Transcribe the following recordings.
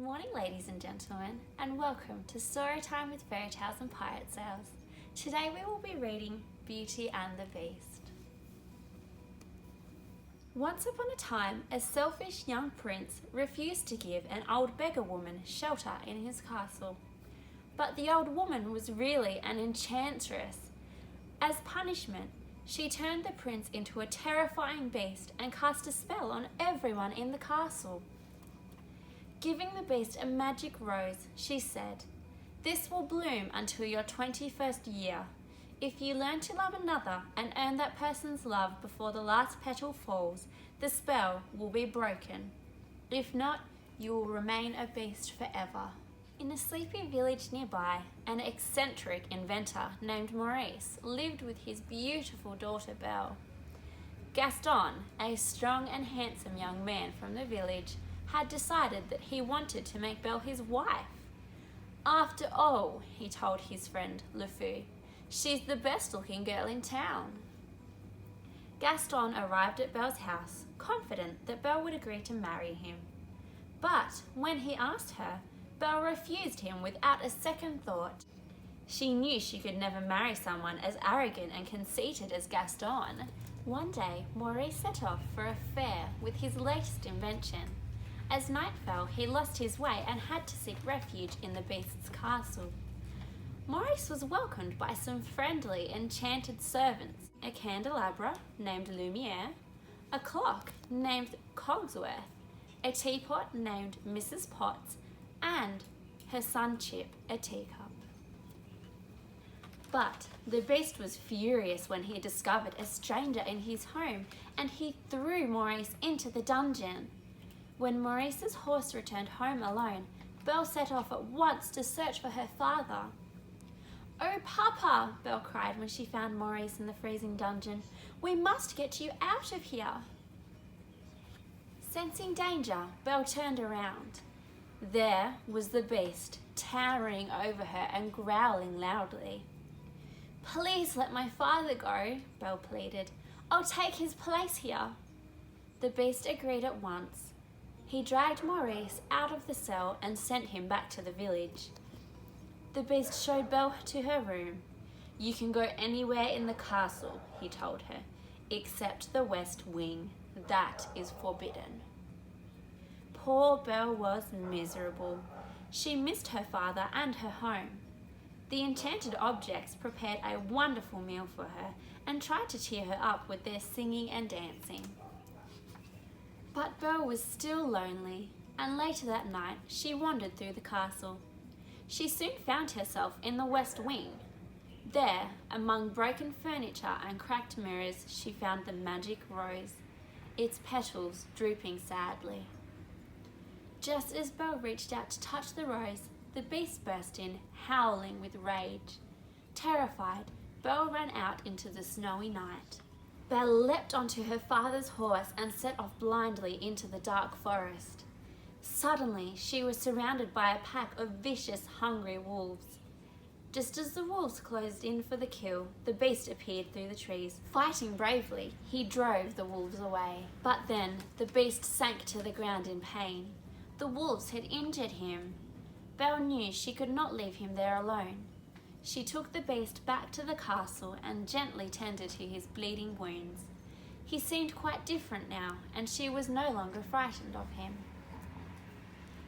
morning, ladies and gentlemen, and welcome to Storytime with Fairy Tales and Pirate Tales. Today we will be reading Beauty and the Beast. Once upon a time, a selfish young prince refused to give an old beggar woman shelter in his castle. But the old woman was really an enchantress. As punishment, she turned the prince into a terrifying beast and cast a spell on everyone in the castle. Giving the beast a magic rose, she said, "This will bloom until your 21st year. If you learn to love another and earn that person's love before the last petal falls, the spell will be broken. If not, you will remain a beast forever." In a sleepy village nearby, an eccentric inventor named Maurice lived with his beautiful daughter Belle. Gaston, a strong and handsome young man from the village, had decided that he wanted to make Belle his wife. "After all," he told his friend LeFou, "she's the best looking girl in town." Gaston arrived at Belle's house, confident that Belle would agree to marry him. But when he asked her, Belle refused him without a second thought. She knew she could never marry someone as arrogant and conceited as Gaston. One day, Maurice set off for a fair with his latest invention. As night fell, he lost his way and had to seek refuge in the beast's castle. Maurice was welcomed by some friendly, enchanted servants, a candelabra named Lumiere, a clock named Cogsworth, a teapot named Mrs. Potts, and her son Chip, a teacup. But the beast was furious when he discovered a stranger in his home, and he threw Maurice into the dungeon. When Maurice's horse returned home alone, Belle set off at once to search for her father. "Oh, Papa," Belle cried when she found Maurice in the freezing dungeon, "we must get you out of here." Sensing danger, Belle turned around. There was the beast, towering over her and growling loudly. "Please let my father go," Belle pleaded. "I'll take his place here." The beast agreed at once. He dragged Maurice out of the cell and sent him back to the village. The beast showed Belle to her room. "You can go anywhere in the castle," he told her, "except the west wing. That is forbidden." Poor Belle was miserable. She missed her father and her home. The enchanted objects prepared a wonderful meal for her and tried to cheer her up with their singing and dancing. But Belle was still lonely, and later that night she wandered through the castle. She soon found herself in the west wing. There, among broken furniture and cracked mirrors, she found the magic rose, its petals drooping sadly. Just as Belle reached out to touch the rose, the beast burst in, howling with rage. Terrified, Belle ran out into the snowy night. Belle leapt onto her father's horse and set off blindly into the dark forest. Suddenly, she was surrounded by a pack of vicious, hungry wolves. Just as the wolves closed in for the kill, the beast appeared through the trees. Fighting bravely, he drove the wolves away. But then, the beast sank to the ground in pain. The wolves had injured him. Belle knew she could not leave him there alone. She took the beast back to the castle and gently tended to his bleeding wounds. He seemed quite different now, and she was no longer frightened of him.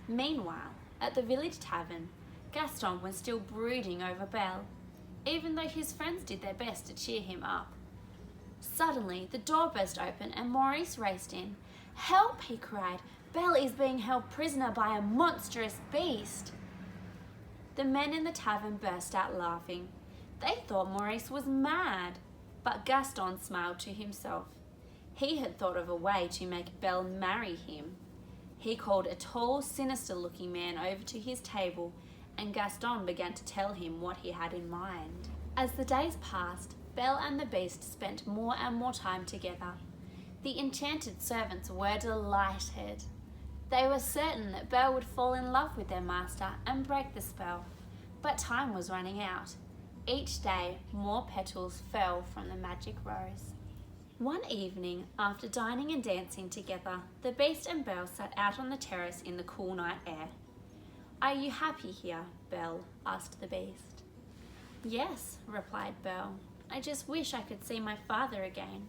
Meanwhile, at the village tavern, Gaston was still brooding over Belle, even though his friends did their best to cheer him up. Suddenly, the door burst open and Maurice raced in. "Help!" he cried. "Belle is being held prisoner by a monstrous beast." The men in the tavern burst out laughing. They thought Maurice was mad, but Gaston smiled to himself. He had thought of a way to make Belle marry him. He called a tall, sinister-looking man over to his table, and Gaston began to tell him what he had in mind. As the days passed, Belle and the beast spent more and more time together. The enchanted servants were delighted. They were certain that Belle would fall in love with their master and break the spell, but time was running out. Each day, more petals fell from the magic rose. One evening, after dining and dancing together, the beast and Belle sat out on the terrace in the cool night air. "Are you happy here, Belle?" asked the Beast. "Yes," replied Belle. "I just wish I could see my father again."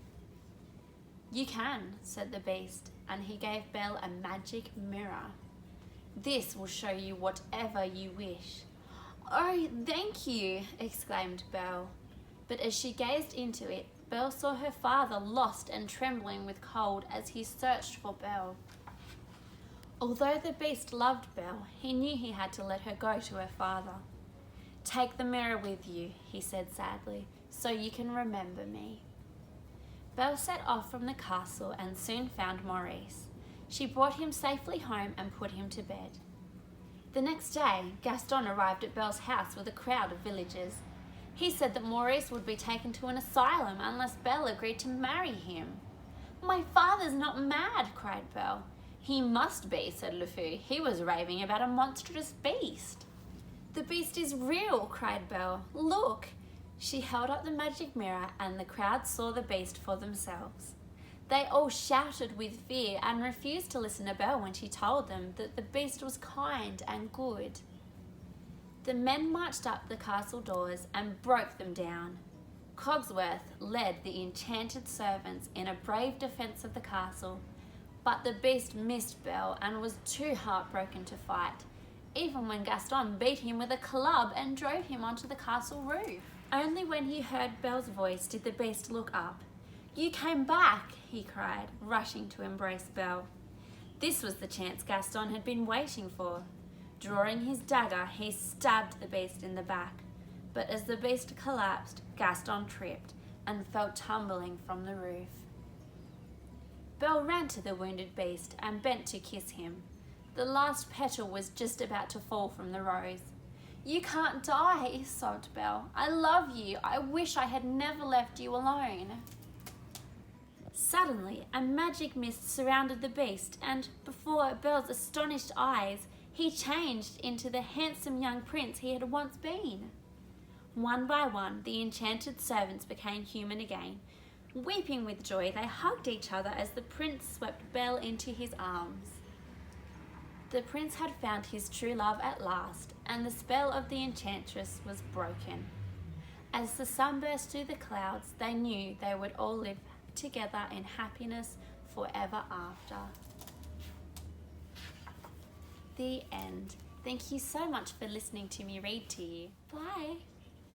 "You can," said the Beast, and he gave Belle a magic mirror. "This will show you whatever you wish." "Oh, thank you!" exclaimed Belle. But as she gazed into it, Belle saw her father lost and trembling with cold as he searched for Belle. Although the Beast loved Belle, he knew he had to let her go to her father. "Take the mirror with you," he said sadly, "so you can remember me." Belle set off from the castle and soon found Maurice. She brought him safely home and put him to bed. The next day, Gaston arrived at Belle's house with a crowd of villagers. He said that Maurice would be taken to an asylum unless Belle agreed to marry him. "My father's not mad," cried Belle. "He must be," said LeFou. "He was raving about a monstrous beast." "The beast is real," cried Belle. "Look!" She held up the magic mirror and the crowd saw the beast for themselves. They all shouted with fear and refused to listen to Belle when she told them that the beast was kind and good. The men marched up the castle doors and broke them down. Cogsworth led the enchanted servants in a brave defence of the castle, but the beast missed Belle and was too heartbroken to fight, even when Gaston beat him with a club and drove him onto the castle roof. Only when he heard Belle's voice did the beast look up. "You came back," he cried, rushing to embrace Belle. This was the chance Gaston had been waiting for. Drawing his dagger, he stabbed the beast in the back. But as the beast collapsed, Gaston tripped and fell tumbling from the roof. Belle ran to the wounded beast and bent to kiss him. The last petal was just about to fall from the rose. "You can't die," sobbed Belle. "I love you. I wish I had never left you alone." Suddenly, a magic mist surrounded the beast, and before Belle's astonished eyes, he changed into the handsome young prince he had once been. One by one, the enchanted servants became human again. Weeping with joy, they hugged each other as the prince swept Belle into his arms. The prince had found his true love at last, and the spell of the enchantress was broken. As the sun burst through the clouds, they knew they would all live together in happiness forever after. The end. Thank you so much for listening to me read to you. Bye.